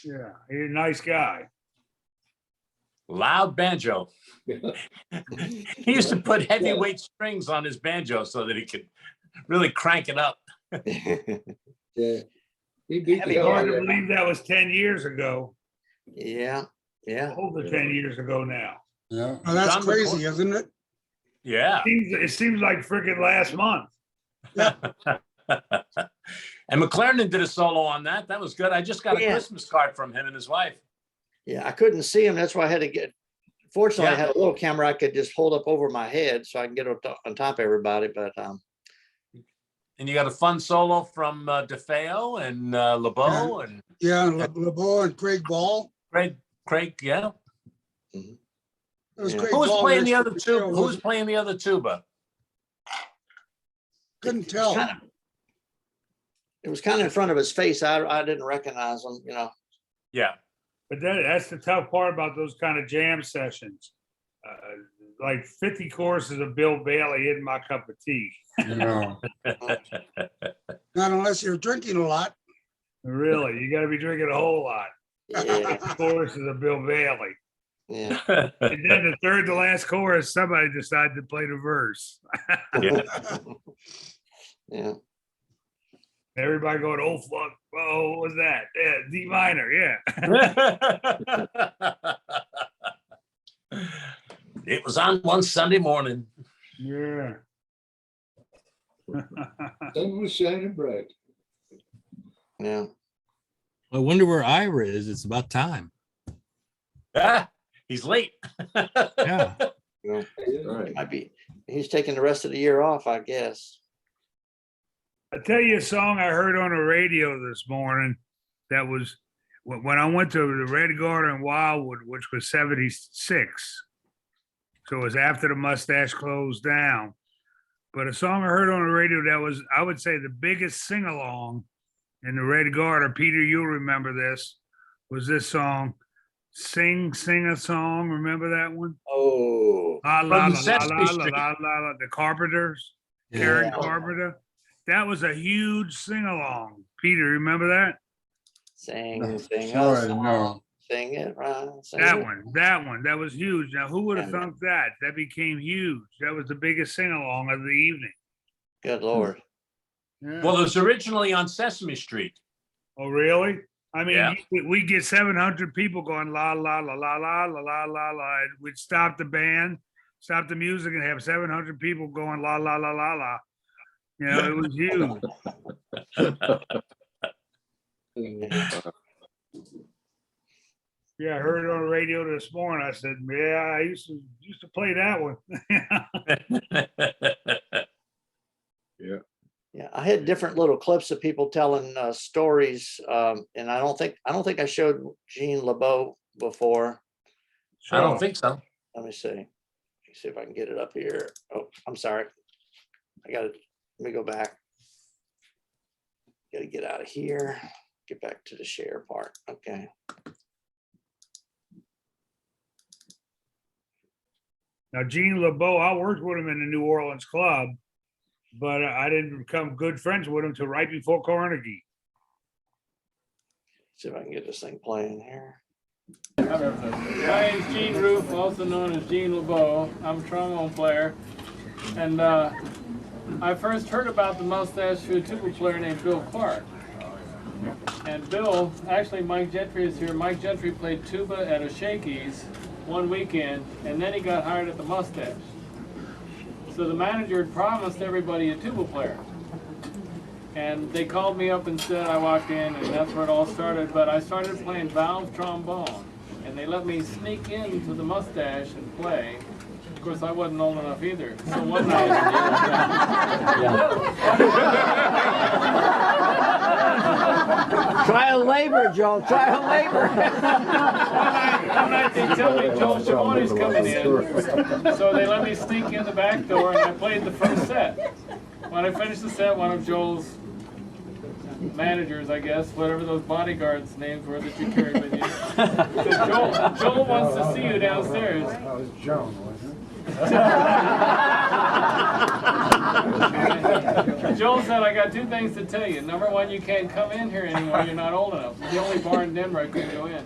Yeah, he's a nice guy. Loud banjo. He used to put heavyweight strings on his banjo so that he could really crank it up. Yeah. He beat the Heavy hell out Hard of to that. believe that was 10 years ago. Yeah. Over 10 years ago now. Yeah. Oh, that's John crazy, isn't it? Yeah. It seems like freaking last month. And McLaren did a solo on that. That was good. I just got a Yeah. Christmas card from him and his wife. Yeah, I couldn't see him. That's why I had to get, fortunately, I Yeah. had a little camera I could just hold up over my head so I can get on top of everybody. But And you got a fun solo from DeFeo and LeBeau and Yeah, and LeBeau and Craig Ball. Craig, yeah. It was Yeah. Craig Who was Ball playing the next other to tuba? Michelle, Who was wasn't- playing the other tuba? Couldn't tell. it was kind of in front of his face. I didn't recognize him, Yeah. But that's the tough part about those kind of jam sessions. Like 50 courses of Bill Bailey isn't my cup of tea. No. Not unless you're drinking a lot. Really, you got to be drinking a whole lot. Yeah, 50 courses of Bill Bailey. yeah. And then the third to last chorus, somebody decided to play the verse. Yeah. Everybody going, oh, fuck. Oh, what was that? Yeah, D minor. Yeah. It was on one Sunday morning. Yeah. Sun was shining bright. Yeah. I wonder where Ira is. It's about time. Ah, he's late. Yeah. Well, All right. he's taking the rest of the year off, I guess. I tell you a song I heard on the radio this morning that was when I went to the Red Garter in Wildwood, which was 76. So it was after the Mustache closed down. But a song I heard on the radio that was, I would say, the biggest sing along in the Red Garter, Peter, you'll remember this, was this song, Sing a Song. Remember that one? Oh, La la From la la Sesame la Street. la la la, the Carpenters, Yeah. Karen Carpenter. That was a huge sing along. Peter, remember that? sing a Sorry, song, no. sing it right. sing That it. one, that was huge. Now, who would have Yeah. thunk that? That became huge. That was the biggest sing along of the evening. Good Lord. Yeah. Well, it was originally on Sesame Street. Oh, really? I mean, Yeah. we get 700 people going la la la la la la la la la. We'd stop the band, stop the music, and have 700 people going la la la la la. You know, it was huge. Yeah, I heard it on the radio this morning. I said, "Yeah, I used to play that one." Yeah, I had different little clips of people telling stories, and I don't think I showed Gene LeBeau before. I don't think so. Let me see. Let me see if I can get it up here. Oh, I'm sorry. Let me go back. Got to get out of here. Get back to the share part. Okay. Now, Gene LeBeau, I worked with him in the New Orleans club, but I didn't become good friends with him until right before Carnegie. See if I can get this thing playing here. My name's Gene Roof, also known as Gene LeBeau. I'm a trombone player. And I first heard about the mustache through a tuba player named Bill Clark. And Bill, actually Mike Gentry is here. Mike Gentry played tuba at a Shakey's one weekend, and then he got hired at the Mustache. So the manager had promised everybody a tuba player. And they called me up and said, I walked in, and that's where it all started. But I started playing valve trombone, and they let me sneak into the Mustache and play. Of course, I wasn't old enough either. So one night, Trial labor, Joe, trial labor. one night they tell me Joe Shimone's coming in. So they let me sneak in the back door, and I played the first set. When I finished the set, one of Joel's managers, I guess, whatever those bodyguards' names were that you carried with you, said, Joel wants to see you downstairs. That was Joan, wasn't it? Joel said, I got two things to tell you. Number one, you can't come in here anymore. You're not old enough. It's the only bar in Denver I couldn't go in.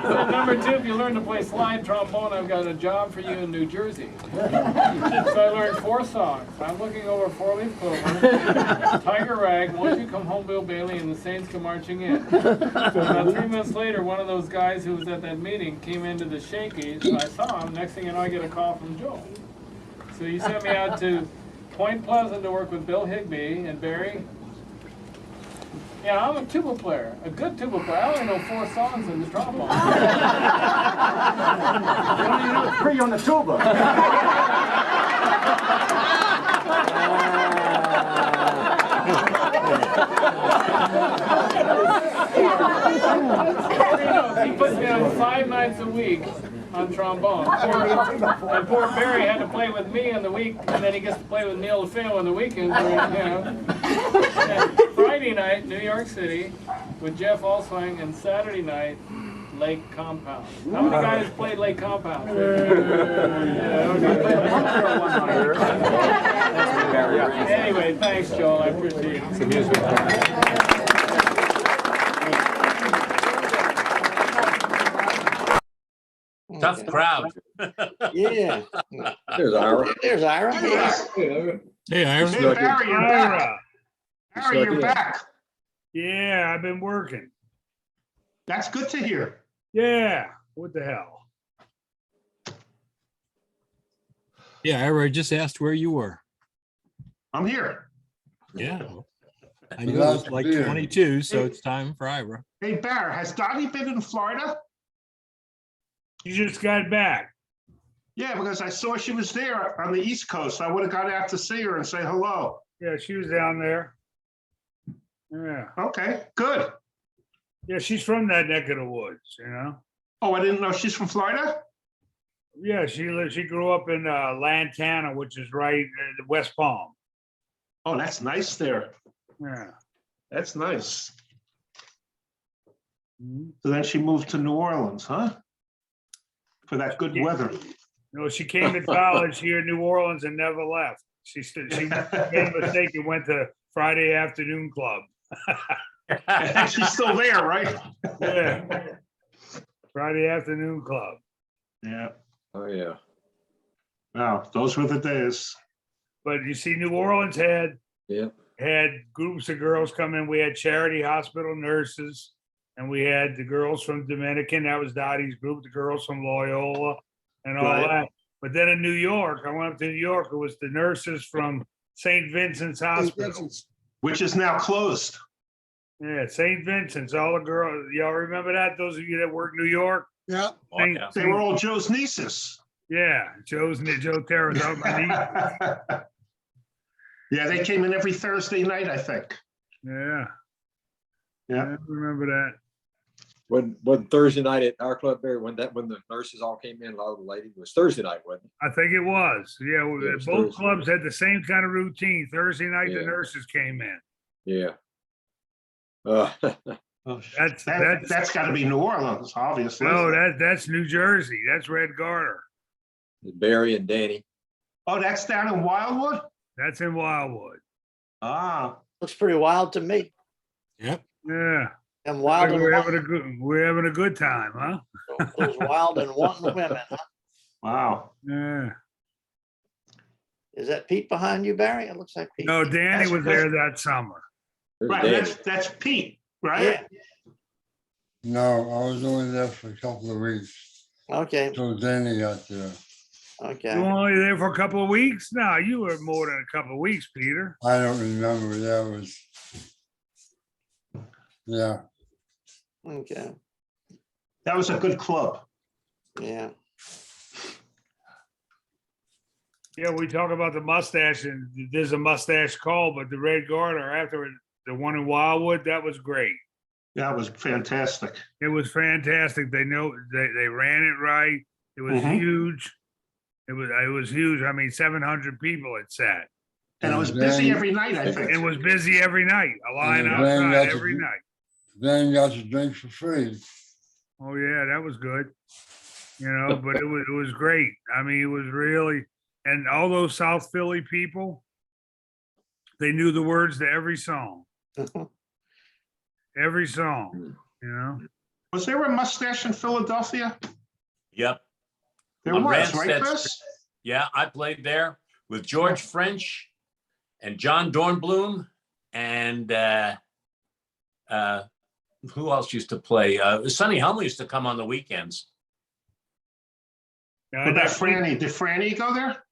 So number two, if you learn to play slide trombone, I've got a job for you in New Jersey. So I learned 4 songs. I'm looking over 4-Leaf Clover, Tiger Rag, Won't You Come Home, Bill Bailey, and the Saints Come Marching In. So about 3 months later, one of those guys who was at that meeting came into the Shakey's. So I saw him. Next thing you know, I get a call from Joel. So he sent me out to Point Pleasant to work with Bill Higbee and Barry. Yeah, I'm a tuba player, a good tuba player. I only know 4 songs in the trombone. You only know 3 on the tuba. He puts me on 5 nights a week on trombone. And poor Barry had to play with me on the week, and then he gets to play with Neil DeFeo on the weekends. And Friday night, New York City, with Jeff Alswang, and Saturday night, Lake Compound. How many guys played Lake Compound? Anyway, thanks, Joel. I appreciate it. Tough crowd. Yeah. There's Ira. There's Ira. Yeah. Hey, Ira. Hey, Barry, you're back. Barry, you're in. back. Yeah, I've been working. That's good to hear. Yeah, what the hell? Yeah, Ira, I just asked where you were. I'm here. Yeah. I knew it was like 22, so it's time for Ira. Hey, Barry, has Dottie been in Florida? You just got back. Yeah, because I saw she was there on the East Coast. I would have got out to see her and say hello. Yeah, she was down there. Yeah. Okay, good. Yeah, she's from that neck of the woods, you know? Oh, I didn't know she's from Florida? Yeah, she grew up in Lantana, which is right at West Palm. Oh, that's nice there. Yeah. That's nice. Mhm. So then she moved to New Orleans, huh? For that good weather. No, she came to college here in New Orleans and never left. She made a mistake and went to Friday afternoon club. And she's still there, right? Yeah. Friday afternoon club. Yeah. Oh, yeah. Wow, those were the days. But you see, New Orleans had groups of girls come in. We had Charity Hospital nurses, and we had the girls from Dominican. That was Dottie's group. The girls from Loyola, and all that. But then in New York, I went up to New York. It was the nurses from St. Vincent's Hospital, which is now closed. Yeah, St. Vincent's. All the girls. Y'all remember that? Those of you that work New York. Yeah. They were all Joe's nieces. Yeah, Joe Terra's out my niece. Yeah, they came in every Thursday night, I think. Yeah. Yeah. I remember that. When Thursday night at our club, Barry, when the nurses all came in, a lot of the ladies, it was Thursday night, wasn't it? I think it was. Yeah, it was both Thursday. clubs had the same kind of routine. Thursday night, the Yeah. nurses came in. Yeah. That's got to be New Orleans, obviously. No, that's New Jersey. That's Red Garter. Barry and Danny. Oh, that's down in Wildwood? That's in Wildwood. Ah. Looks pretty wild to me. Yep. Yeah. And wild and we're wanton, having a good time, huh? those wild and wanton women, huh? Wow. Yeah. Is that Pete behind you, Barry? It looks like Pete. No, Danny was there that summer. Right, that's Pete, right? Yeah. No, I was only there for a couple of weeks Okay, till Danny got there. You okay. were only there for a couple of weeks? No, you were more than a couple of weeks, Peter. I don't remember. That was, yeah. Okay, That was a good club. yeah. Yeah, we talk about the mustache, and there's a mustache call, but the Red Garter after the one in Wildwood, that was great. That was fantastic. It was fantastic. They ran it right. It was Mhm. huge. It was huge. I mean, 700 people it sat. And it was busy every night, I think. It was busy every night. A line And then outside got every to- night. Then you got to drink for free. Oh yeah, that was good. You know, but it was great. I mean, it was really, and all those South Philly people, they knew the words to every song. Every song, you know. Was there a mustache in Philadelphia? Yep. There On was, right, Randstad Chris? Yeah, I played there with George French and John Dornbloom and who else used to play? Sonny Hummel used to come on the weekends. What about Franny? Did Franny go there?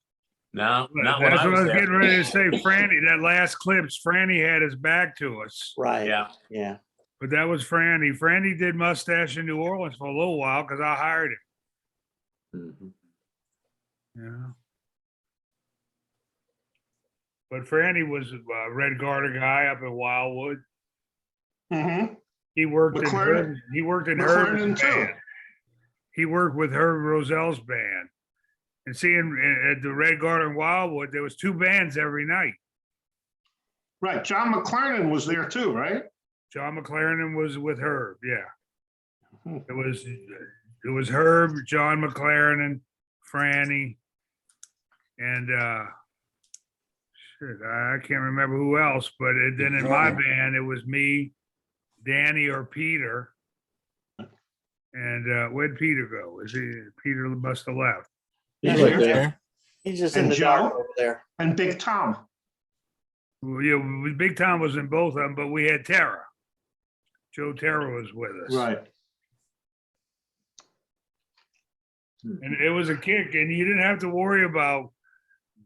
No, not when That's I what I was was there. getting ready to say. Franny, that last clips, Franny had his back to us. Right. Yeah. Yeah. But that was Franny. Franny did mustache in New Orleans for a little while because I hired him. Mhm. Yeah. But Franny was a Red Garter guy up in Wildwood. Mm-hmm. He worked in McLaren- Herb, he worked in McLaren Herb's too. band. He worked with Herb Roselle's band. And seeing at the Red Garter in Wildwood, there was 2 bands every night. Right. John McLaren was there too, right? John McLaren was with Herb, yeah. Hmm. It was Herb, John McLaren, Franny, and shit, I can't remember who else, but then in my band, it was me, Danny or Peter. And where'd Peter go? Peter must have left. He's Right there. He's just in And the dark Joe? over there. And Big Tom. Well, yeah, Big Tom was in both of them, but we had Tara. Joe Terra was with us. Right. And it was a kick, and you didn't have to worry about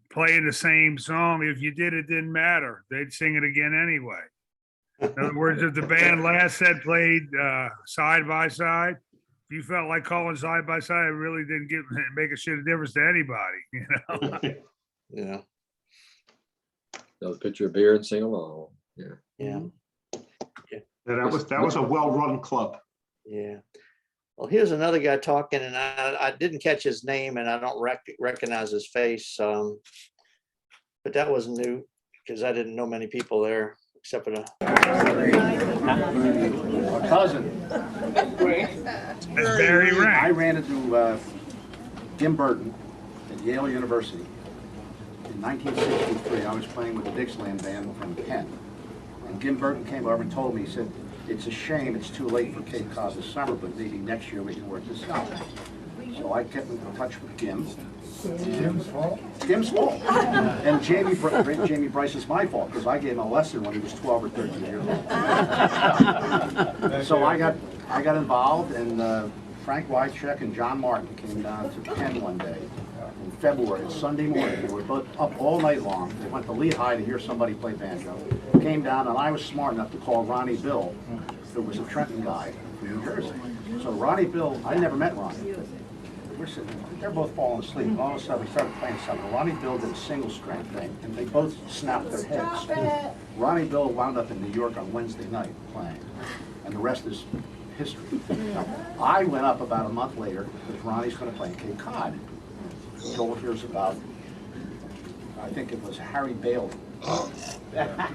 playing the same song. If you did, it didn't matter. They'd sing it again anyway. In other words, if the band last set played side by side, if you felt like calling side by side, it really didn't make a shit of difference to anybody, you know. Yeah. Another pitcher of beer and sing along. Yeah. Yeah. Yeah, that was a well-run club. Yeah. Well, here's another guy talking, and I didn't catch his name, and I don't recognize his face. But that was new because I didn't know many people there except for the. My cousin. That's Barry I Rank. ran into Jim Burton at Yale University. In 1963, I was playing with the Dixieland Band from Kent. And Jim Burton came over and told me, he said, it's a shame it's too late for Cape Cod this summer, but maybe next year we can work this out. So I kept in touch with Jim. Jim's fault? Jim's fault. And Jamie Bryce is my fault, because I gave him a lesson when he was 12 or 13 years old. So I got involved, and Frank Wycheck and John Martin came down to Penn one day in February, Sunday morning. They were both up all night long. They went to Lehigh to hear somebody play banjo. Came down, and I was smart enough to call Ronnie Bill, who was a Trenton guy from New Jersey. So Ronnie Bill, I never met Ronnie. We're sitting, they're both falling asleep. And all of a sudden, we started playing something. Ronnie Bill did a single string thing, and they both snapped their heads. Ronnie Bill wound up in New York on Wednesday night playing, and the rest is history. I went up about a month later because Ronnie's going to play in Cape Cod. Joel hears about, I think it was Harry Bailey.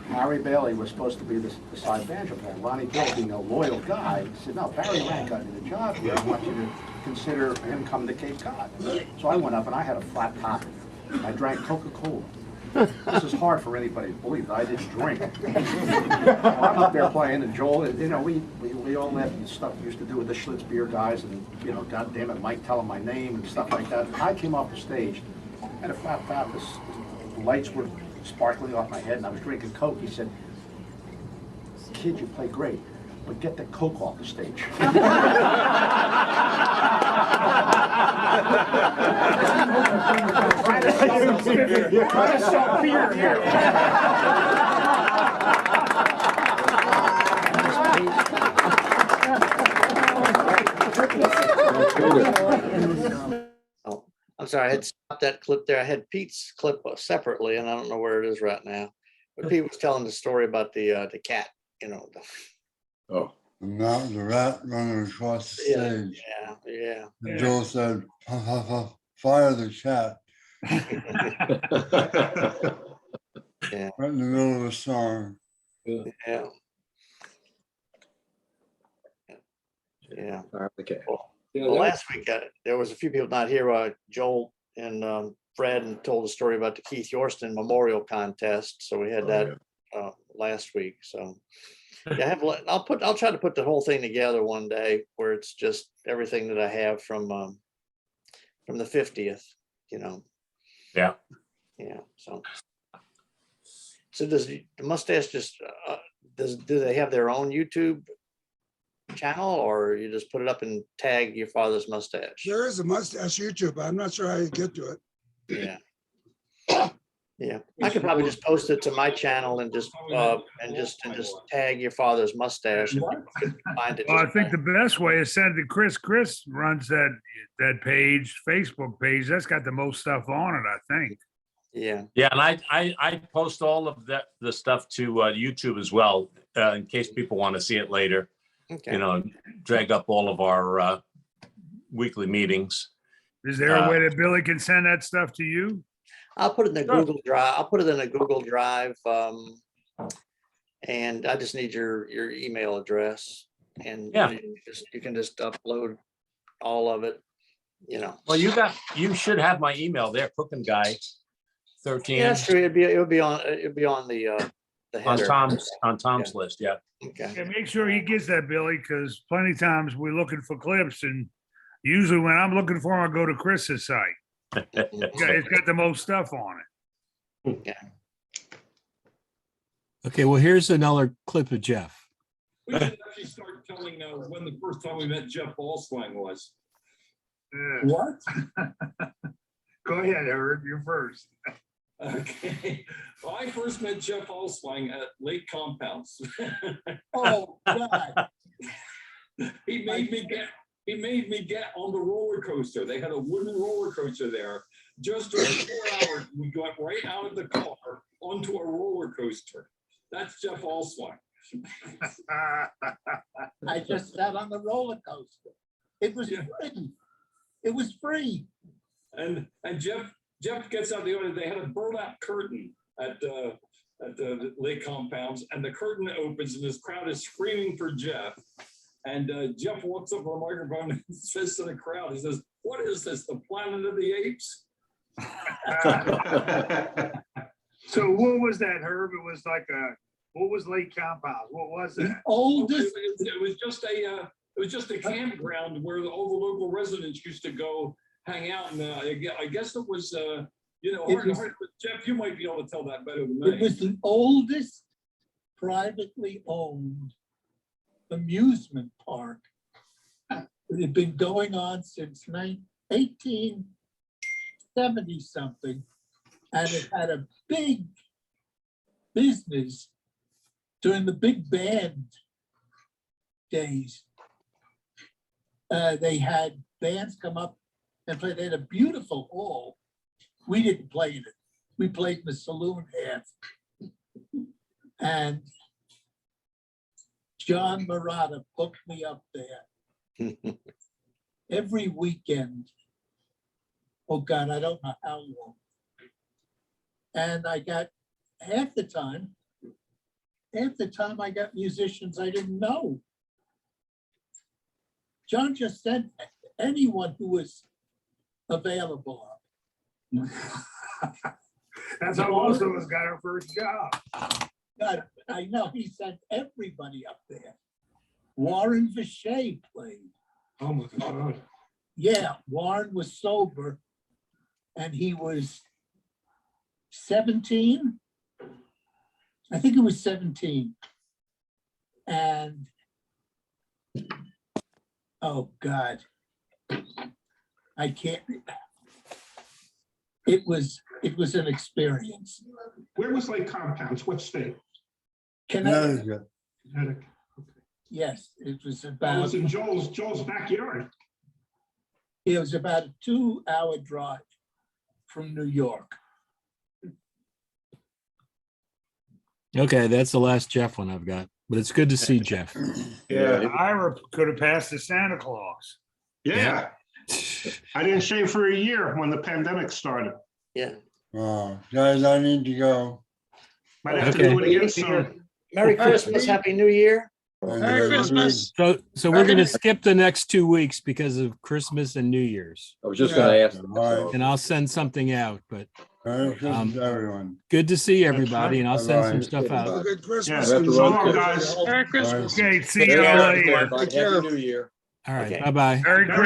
Harry Bailey was supposed to be the side banjo player. Ronnie Bill, being a loyal guy, said, no, Barry Rank got me the job here. I want you to consider him coming to Cape Cod. So I went up and I had a flat top. I drank Coca-Cola. This is hard for anybody to believe that I didn't drink. I'm up there playing, and Joel, you know, we all had stuff we used to do with the Schlitz beer guys, and, you know, God damn it, Mike telling my name and stuff like that. I came off the stage, had a flat top, the lights were sparkling off my head, and I was drinking Coke. He said, kid, you play great, but get the coke off the stage. You're trying to sell beer here. Oh, I'm sorry, I had stopped that clip there. I had Pete's clip separately, and I don't know where it is right now. But Pete was telling the story about the cat, you know. Oh, The rat running across the stage. Yeah. And Joel said, "Ha, ha, ha, fire the cat." Yeah. Right in the middle of a song. Yeah. Yeah. Okay. Well, last week there was a few people not here. Joel and Fred and told a story about the Keith Yorston Memorial Contest. So we had that last week. So yeah, I'll try to put the whole thing together one day where it's just everything that I have from the 50th. You know. Yeah. Yeah. So does the Mustache just do they have their own YouTube channel, or you just put it up and tag your father's mustache? There is a Mustache YouTube. I'm not sure how you get to it. Yeah. I could probably just post it to my channel and just tag your father's mustache. And you could find it. Well, I think the best way is send it to Chris. Chris runs that page, Facebook page. That's got the most stuff on it, I think. Yeah. Yeah, and I post all of the stuff to YouTube as well, in case people want to see it later. Okay. You know, drag up all of our weekly meetings. Is there a way that Billy can send that stuff to you? I'll put it in the Google Drive. I'll put it in a Google Drive. And I just need your email address, and you can just upload all of it, you know. Well, you should have my email there, Cooking Guy 13. Yeah, that's true. It'll be on the header. on Tom's list. Yeah. Okay. Yeah, make sure he gets that, Billy, because plenty of times we're looking for clips, and usually when I'm looking for them, I go to Chris's site. It's got the most stuff on it. Yeah. Okay, well, here's another clip of Jeff. We should actually start telling when the first time we met Jeff Ballswang was. What? Go ahead, Herb, you're first. Okay. Well, I first met Jeff Ballswang at Lake Compounds. Oh, God. He made me get on the roller coaster. They had a wooden roller coaster there. Just for 4 hours, we got right out of the car onto a roller coaster. That's Jeff Allswine. I just sat on the roller coaster. It was free. It was free. And Jeff gets out the order. They had a burlap curtain at the Lake Compounds, and the curtain opens, and this crowd is screaming for Jeff. And Jeff walks up on the microphone and says to the crowd, he says, "What is this, the Planet of the Apes?" So what was that, Herb? It was like what was Lake Compound? What was it? Oldest. It was just a campground where all the local residents used to go hang out. And I guess it was, hard, but Jeff, you might be able to tell that better than me. It was the oldest privately owned amusement park. It had been going on since 1870 something, and it had a big business during the big band days. They had bands come up and play. They had a beautiful hall. We didn't play in it. We played in the saloon half. And John Murata booked me up there every weekend. Oh God, I don't know how long. And I got half the time I got musicians I didn't know. John just sent anyone who was available up. That's how most of us got our first job. God, I know, he sent everybody up there. Warren Vichet played. Oh my God. Yeah, Warren was sober and he was 17. I think it was 17. And Oh, God. I can't. It was an experience. Where was Lake Compounds? What state? Connecticut, Connecticut. yes, it was Oh, it about, was in Joel's backyard. it was about a 2-hour drive from New York. Okay, that's the last Jeff one I've got, but it's good to see Jeff. Yeah, Ira could have passed the Santa Claus. Yeah. I didn't shave for a year when the pandemic started. Yeah. Oh, guys, I need to go. Might have to Okay. do it again soon. Merry Christmas, Happy New Year. And Merry you guys Christmas. So we're gonna skip the next 2 weeks because of Christmas and New Year's. I was just gonna ask. All right. And I'll send something out, but Merry Christmas, everyone. good to see everybody and I'll send some Bye-bye. stuff Have a out. good Yeah. Christmas. So and- long, guys. Merry Christmas. Okay, see you Merry later. Christmas, everybody. Happy New Year. All right, Okay. bye-bye. Merry Merry